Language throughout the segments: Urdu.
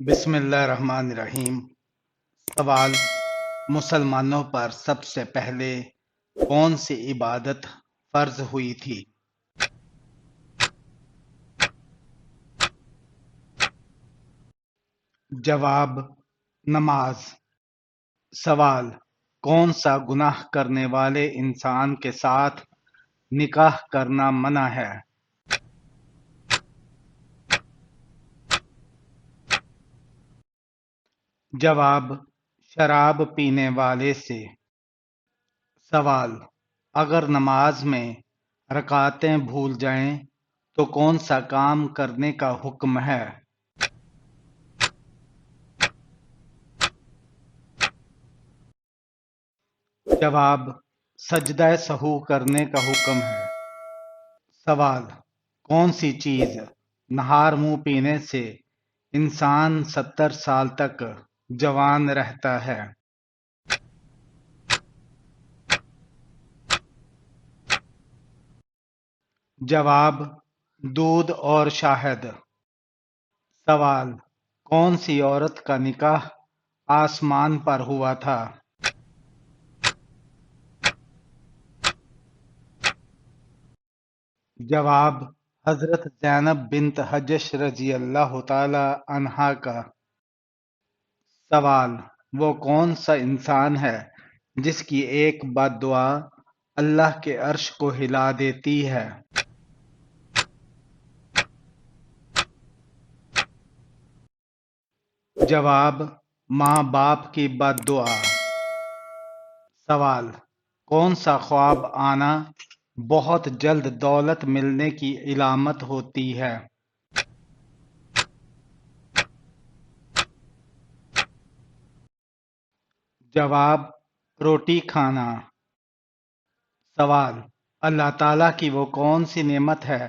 بسم اللہ الرحمن الرحیم۔ سوال: مسلمانوں پر سب سے پہلے کون سی عبادت فرض ہوئی تھی؟ جواب: نماز۔ سوال: کون سا گناہ کرنے والے انسان کے ساتھ نکاح کرنا منع ہے؟ جواب: شراب پینے والے سے۔ سوال: اگر نماز میں رکعتیں بھول جائیں تو کون سا کام کرنے کا حکم ہے؟ جواب: سجدہ سہو کرنے کا حکم ہے۔ سوال: کون سی چیز نہار منہ پینے سے انسان 70 سال تک جوان رہتا ہے؟ جواب: دودھ اور شہد۔ سوال: کون سی عورت کا نکاح آسمان پر ہوا تھا؟ جواب: حضرت زینب بنت حجش رضی اللہ تعالی عنہا کا۔ سوال: وہ کون سا انسان ہے جس کی ایک بد دعا اللہ کے عرش کو ہلا دیتی ہے؟ جواب: ماں باپ کی بد دعا۔ سوال: کون سا خواب آنا بہت جلد دولت ملنے کی علامت ہوتی ہے؟ جواب: روٹی کھانا۔ سوال: اللہ تعالیٰ کی وہ کون سی نعمت ہے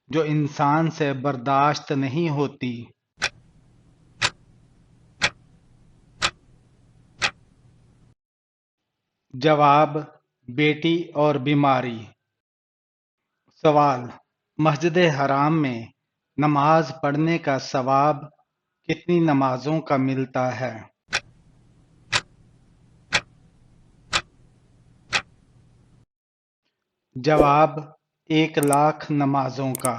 جو انسان سے برداشت نہیں ہوتی؟ جواب: بیٹی اور بیماری۔ سوال: مسجد حرام میں نماز پڑھنے کا ثواب کتنی نمازوں کا ملتا ہے؟ جواب: 1,00,000 نمازوں کا۔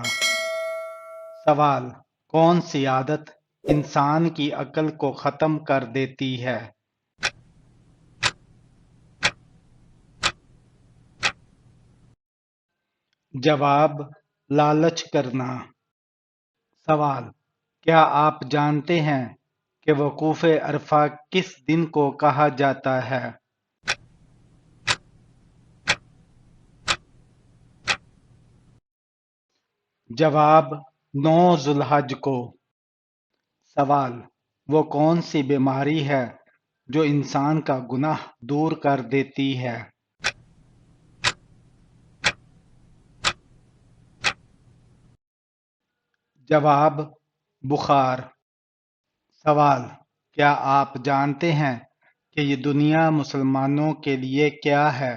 سوال: کون سی عادت انسان کی عقل کو ختم کر دیتی ہے؟ جواب: لالچ کرنا۔ سوال: کیا آپ جانتے ہیں کہ وقوف عرفہ کس دن کو کہا جاتا ہے؟ جواب: 9 ذو الحج کو۔ سوال: وہ کون سی بیماری ہے جو انسان کا گناہ دور کر دیتی ہے؟ جواب: بخار۔ سوال: کیا آپ جانتے ہیں کہ یہ دنیا مسلمانوں کے لیے کیا ہے؟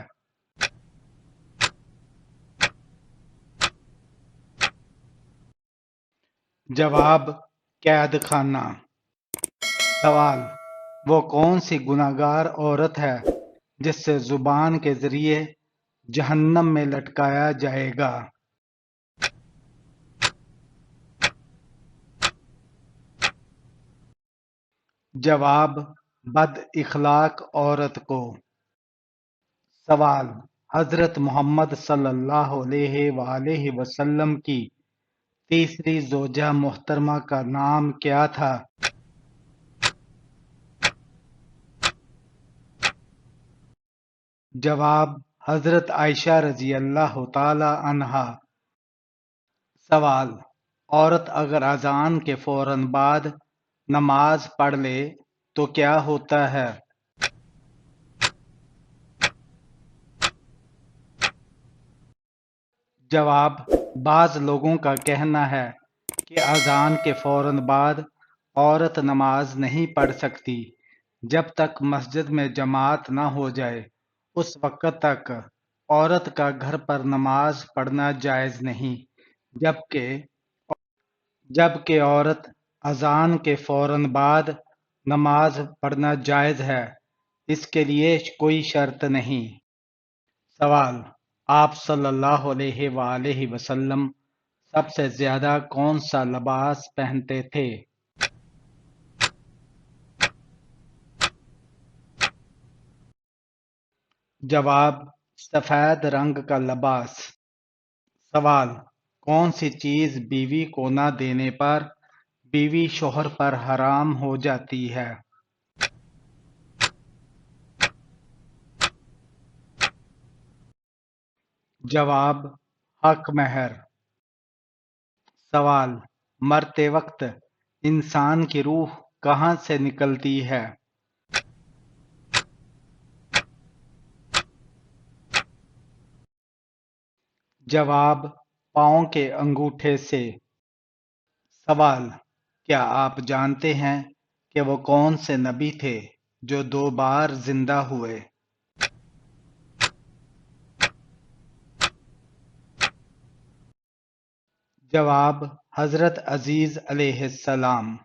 جواب: قید خانہ۔ سوال: وہ کون سی گنہگار عورت ہے جس سے زبان کے ذریعے جہنم میں لٹکایا جائے گا؟ جواب: بد اخلاق عورت کو۔ سوال: حضرت محمد صلی اللہ علیہ وآلہ وسلم کی تیسری زوجہ محترمہ کا نام کیا تھا؟ جواب: حضرت عائشہ رضی اللہ تعالی عنہا۔ سوال: عورت اگر اذان کے فوراً بعد نماز پڑھ لے تو کیا ہوتا ہے؟ جواب: بعض لوگوں کا کہنا ہے کہ اذان کے فوراً بعد عورت نماز نہیں پڑھ سکتی جب تک مسجد میں جماعت نہ ہو جائے، اس وقت تک عورت کا گھر پر نماز پڑھنا جائز نہیں، جبکہ عورت اذان کے فوراً بعد نماز پڑھنا جائز ہے، اس کے لیے کوئی شرط نہیں۔ سوال: آپ صلی اللہ علیہ وآلہ وسلم سب سے زیادہ کون سا لباس پہنتے تھے؟ جواب: سفید رنگ کا لباس۔ سوال: کون سی چیز بیوی کو نہ دینے پر بیوی شوہر پر حرام ہو جاتی ہے؟ جواب: حق مہر۔ سوال: مرتے وقت انسان کی روح کہاں سے نکلتی ہے؟ جواب: پاؤں کے انگوٹھے سے۔ سوال: کیا آپ جانتے ہیں کہ وہ کون سے نبی تھے جو 2 بار زندہ ہوئے؟ جواب: حضرت عزیز علیہ السلام۔